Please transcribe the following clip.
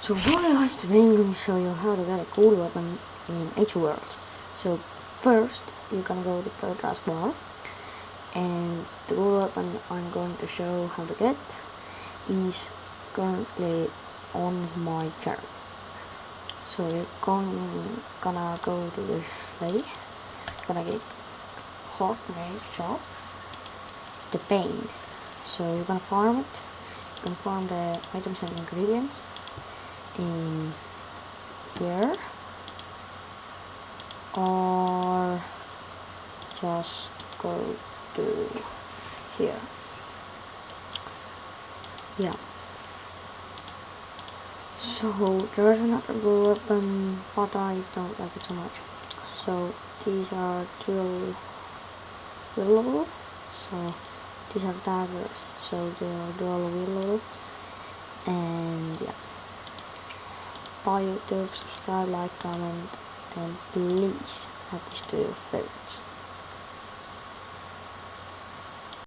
So hi guys, today I'm going to show you how to get a cool weapon in H World. So first you're gonna go to the taskbar, and the cool weapon I'm going to show how to get is currently on my channel. So you're gonna go to this lady, gonna get Hawk Mage Shop, the paint. So you're gonna farm it, you can farm the items and ingredients in here, or just go to here. Yeah. So there's another good weapon, but I don't like it so much. So these are dual wieldable. So these are daggers. So they are dual wieldable. And yeah. Bye YouTube, subscribe, like, comment, and please add this to your favorites.